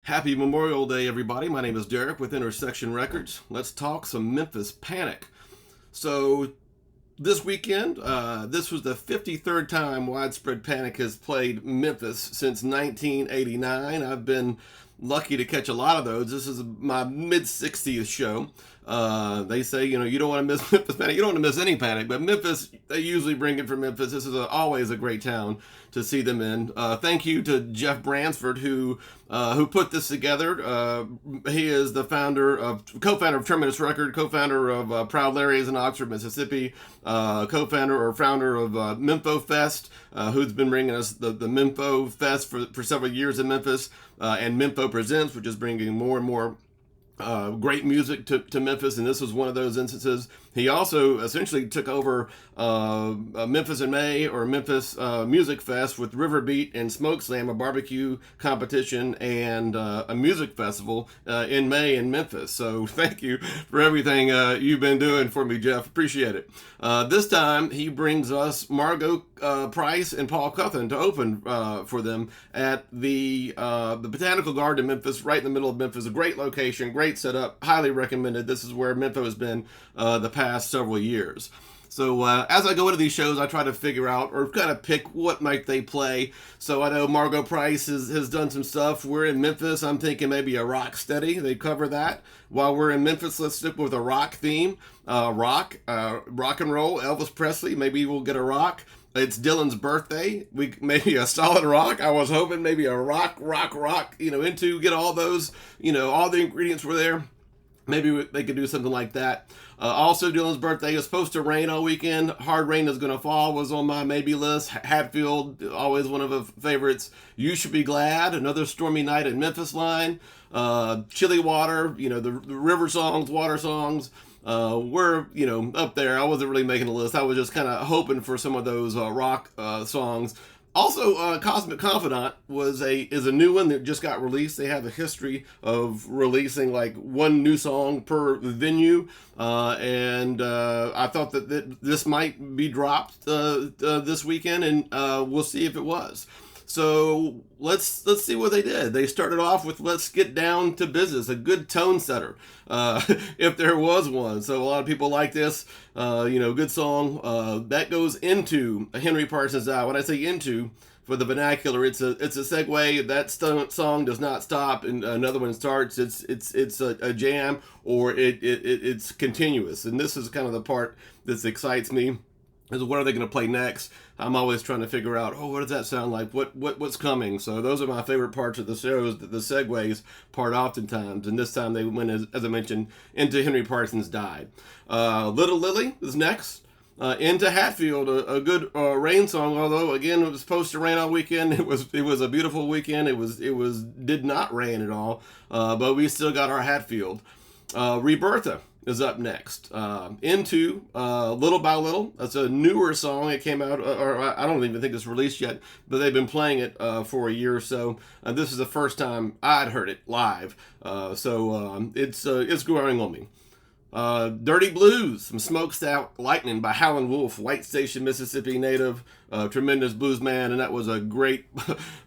Happy Memorial Day, everybody. My name is Derek with Intersection Records. Let's talk some Memphis Panic. So, this weekend, this was the 53rd time Widespread Panic has played Memphis since 1989. I've been lucky to catch a lot of those. This is my mid 60th show. They say, you don't want to miss Memphis Panic. You don't want to miss any Panic, but Memphis, they usually bring it from Memphis. This is always a great town to see them in. Thank you to Jeff Bransford, who put this together. He is the co-founder of Terminus Record, co-founder of Proud Larry's in Oxford, Mississippi, co-founder or founder of Mempho Fest, who's been bringing us the Mempho Fest for several years in Memphis, and Mempho Presents, which is bringing more and more great music to Memphis, and this was one of those instances. He also essentially took over Memphis in May, or Memphis Music Fest, with River Beat and Smoke Slam, a barbecue competition and a music festival in May in Memphis. So thank you for everything you've been doing for me, Jeff. Appreciate it. This time he brings us Margot Price and Paul Cuthin to open for them at the Botanical Garden in Memphis, right in the middle of Memphis. A great location, great setup, highly recommended. This is where Mempho has been the past several years. So as I go into these shows, I try to figure out or kind of pick what might they play. So I know Margot Price has done some stuff. We're in Memphis. I'm thinking maybe a rock steady. They cover that. While we're in Memphis, let's stick with a rock theme. Rock and roll, Elvis Presley. Maybe we'll get a rock. It's Dylan's birthday. Maybe a solid rock. I was hoping maybe a rock. Into get all those. All the ingredients were there. Maybe they could do something like that. Also, Dylan's birthday is supposed to rain all weekend. Hard Rain Is Gonna Fall was on my maybe list. Hatfield, always one of the favorites. You Should Be Glad, another stormy night in Memphis line. Chilly Water, the river songs, water songs. Were up there. I wasn't really making a list. I was just kind of hoping for some of those rock songs. Also, Cosmic Confidant is a new one that just got released. They have a history of releasing like one new song per venue, and I thought that this might be dropped this weekend, and we'll see if it was. So let's see what they did. They started off with "Let's Get Down to Business," a good tone setter, if there was one. So a lot of people like this. Good song. That goes into a Henry Parsons Eye. When I say into, for the vernacular, it's a segue. That song does not stop and another one starts. It's a jam, or it's continuous. And this is kind of the part that excites me. Is what are they going to play next? I'm always trying to figure out, what does that sound like? What's coming? So those are my favorite parts of the shows, the segues part oftentimes. And this time they went, as I mentioned, into Henry Parsons Died. Little Lily is next. Into Hatfield, a good rain song. Although again, it was supposed to rain all weekend. It was a beautiful weekend. It did not rain at all. But we still got our Hatfield. Rebirtha is up next. Into Little by Little. That's a newer song. It came out, or I don't even think it's released yet, but they've been playing it for a year or so. This is the first time I'd heard it live, so it's growing on me. Dirty Blues, some Smokestack Lightning by Howlin' Wolf, White Station, Mississippi native, tremendous blues man, and that was a great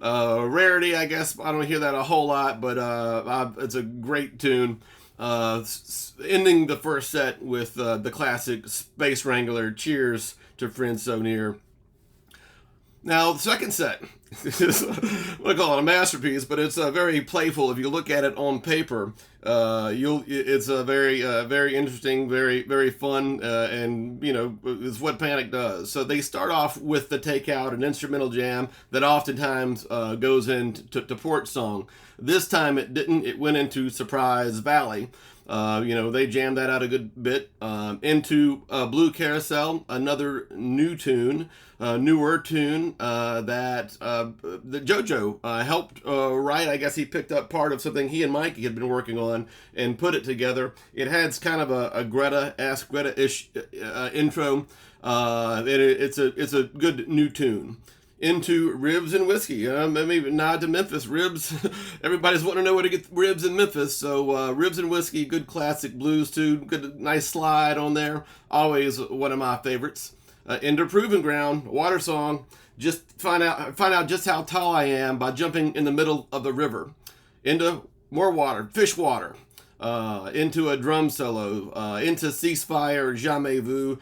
rarity, I guess. I don't hear that a whole lot, but it's a great tune. Ending the first set with the classic Space Wrangler, Cheers to Friends So Near. Now, the second set is, I call it a masterpiece, but it's very playful. If you look at it on paper, it's a very interesting, very, very fun, and, it's what Panic does. So they start off with the Takeout, an instrumental jam that oftentimes goes into Port Song. This time it didn't. It went into Surprise Valley. They jammed that out a good bit. Into Blue Carousel, another newer tune that JoJo helped write. I guess he picked up part of something he and Mike had been working on and put it together. It has kind of a Greta-ish intro. It's a good new tune. Into Ribs and Whiskey. Maybe nod to Memphis. Ribs. Everybody's wanting to know where to get ribs in Memphis. So Ribs and Whiskey, good classic blues tune. Good, nice slide on there. Always one of my favorites. Into Proving Ground, water song. Just find out just how tall I am by jumping in the middle of the river. into more water, fish water, into a drum solo, into Ceasefire, Jamais Vu,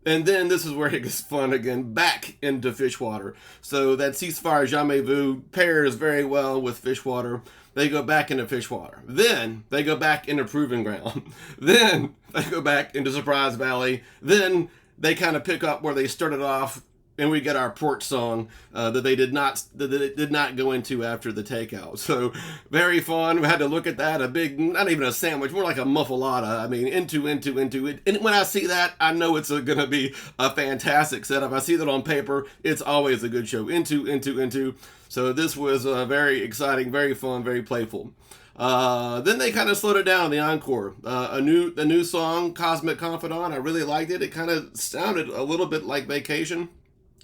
and then this is where it gets fun again, back into fish water. So that Ceasefire, Jamais Vu pairs very well with fish water. They go back into fish water. Then they go back into Proving Ground. Then they go back into Surprise Valley. Then they kind of pick up where they started off, and we get our port song that they did not go into after the takeout. So very fun. We had to look at that. A big, not even a sandwich, more like a muffalata. I mean, into it. And when I see that, I know it's going to be a fantastic setup. I see that on paper. It's always a good show. Into. So this was very exciting, very fun, very playful. Then they kind of slowed it down in the encore. The new song, Cosmic Confidant. I really liked it. It kind of sounded a little bit like Vacation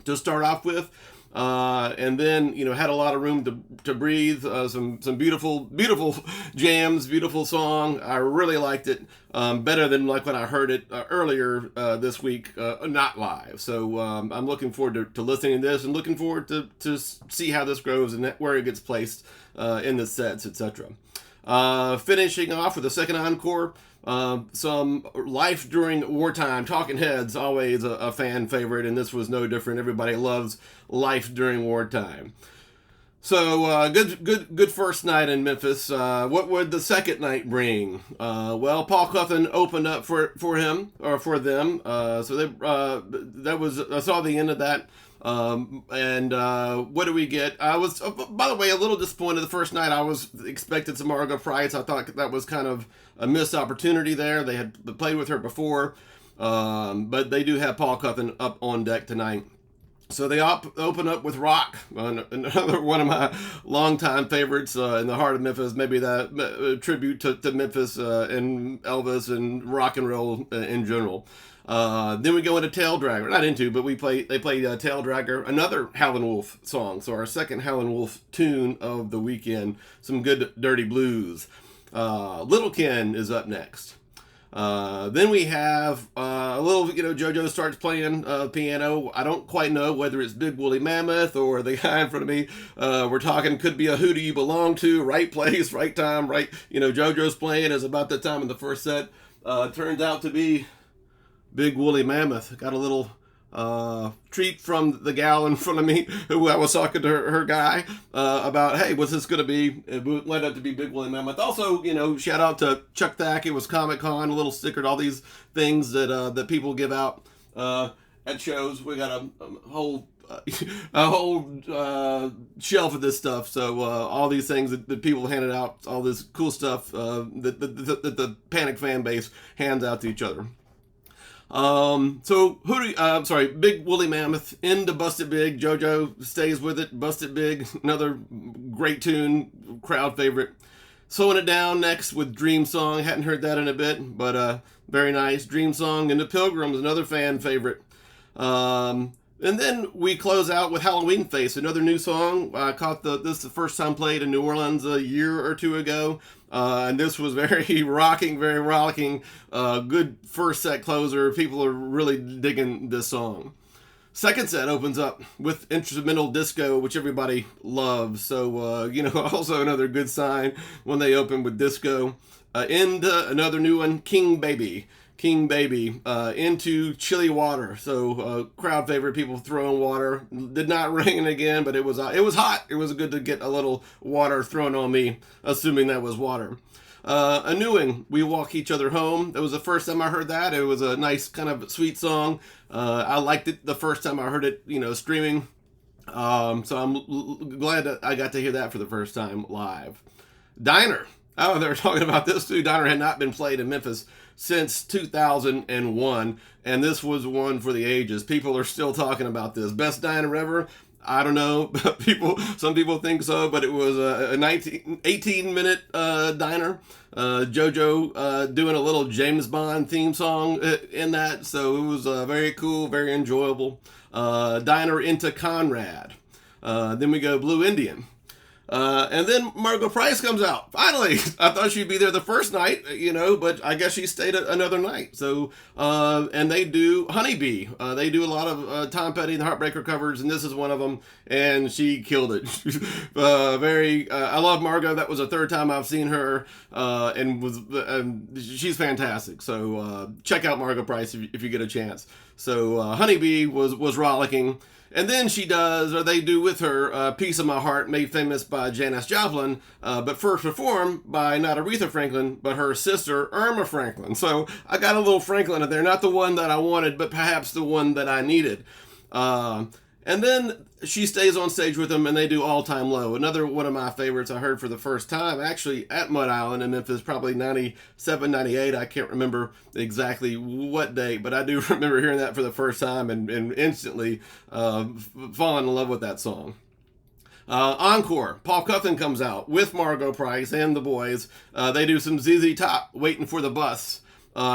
to start off with, and then had a lot of room to breathe. Some beautiful jams, beautiful song. I really liked it, better than like when I heard it earlier this week, not live. So I'm looking forward to listening to this, and looking forward to see how this grows and where it gets placed in the sets, etc. Finishing off with the second encore. Some Life During Wartime. Talking Heads, always a fan favorite, and this was no different. Everybody loves Life During Wartime. So good first night in Memphis. What would the second night bring? Well, Paul Cuthan opened up for him, or for them. So I saw the end of that. What do we get? I was, by the way, a little disappointed the first night. I was expected some Margo Price. I thought that was kind of a missed opportunity there. They had played with her before, but they do have Paul Cuthan up on deck tonight. So they open up with Rock, another one of my longtime favorites in the heart of Memphis. Maybe that tribute to Memphis and Elvis and rock and roll in general. Then we go into Tail Dragger. Not into, but they play Tail Dragger, another Howlin' Wolf song. So our second Howlin' Wolf tune of the weekend. Some good dirty blues. Little Ken is up next. Then we have a little, JoJo starts playing piano. I don't quite know whether it's Big Woolly Mammoth or the guy in front of me. We're talking, could be a Who Do You Belong To, right place, right time, right. JoJo's playing is about that time in the first set. Turns out to be Big Woolly Mammoth. Got a little treat from the gal in front of me who I was talking to her guy about, hey, what's this going to be? It led up to be Big Woolly Mammoth. Also, shout out to Chuck Thack. It was Comic-Con, a little sticker, all these things that people give out at shows. We got a whole shelf of this stuff. So all these things that people handed out, all this cool stuff that the Panic fan base hands out to each other. Big Woolly Mammoth into Busted Big. JoJo stays with it. Busted Big, another great tune, crowd favorite. Slowing it down next with Dream Song. Hadn't heard that in a bit, but very nice. Dream Song into Pilgrims, another fan favorite. And then we close out with Halloween Face, another new song. I caught this is the first time played in New Orleans a year or two ago. And this was very rocking, good first set closer. People are really digging this song. Second set opens up with instrumental disco, which everybody loves. So, also another good sign when they open with disco. Into another new one, King Baby, into Chilly Water. So, crowd favorite, people throwing water. Did not rain again, but it was hot. It was good to get a little water thrown on me, assuming that was water. A new one, We Walk Each Other Home. That was the first time I heard that. It was a nice kind of sweet song. I liked it the first time I heard it, streaming. So I'm glad that I got to hear that for the first time live. Diner. Oh, they were talking about this too. Diner had not been played in Memphis since 2001, and this was one for the ages. People are still talking about this. Best diner ever? I don't know. Some people think so, but it was a 18-minute diner. JoJo doing a little James Bond theme song in that, so it was very cool, very enjoyable. Diner into Conrad. Then we go Blue Indian. And then Margot Price comes out. Finally, I thought she'd be there the first night, but I guess she stayed another night. So, and they do Honeybee. They do a lot of Tom Petty and the Heartbreaker covers, and this is one of them, and she killed it. I love Margot. That was the third time I've seen her, and she's fantastic. So check out Margot Price if you get a chance. So Honeybee was rollicking. And then they do with her, Piece of My Heart, made famous by Janis Joplin, but first performed by not Aretha Franklin, but her sister, Irma Franklin. So I got a little Franklin in there, not the one that I wanted, but perhaps the one that I needed. And then she stays on stage with them, and they do All Time Low. Another one of my favorites I heard for the first time, actually at Mud Island in Memphis, probably 97, 98. I can't remember exactly what date, but I do remember hearing that for the first time and instantly falling in love with that song. Encore. Paul Cuthin comes out with Margot Price and the boys. They do some ZZ Top, Waiting for the Bus,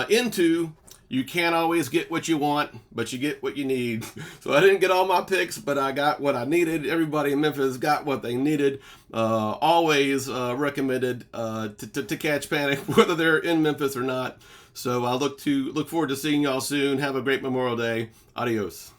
into You Can't Always Get What You Want, but You Get What You Need. So I didn't get all my picks, but I got what I needed. Everybody in Memphis got what they needed. Always recommended to catch Panic, whether they're in Memphis or not. So I look forward to seeing y'all soon. Have a great Memorial Day. Adios.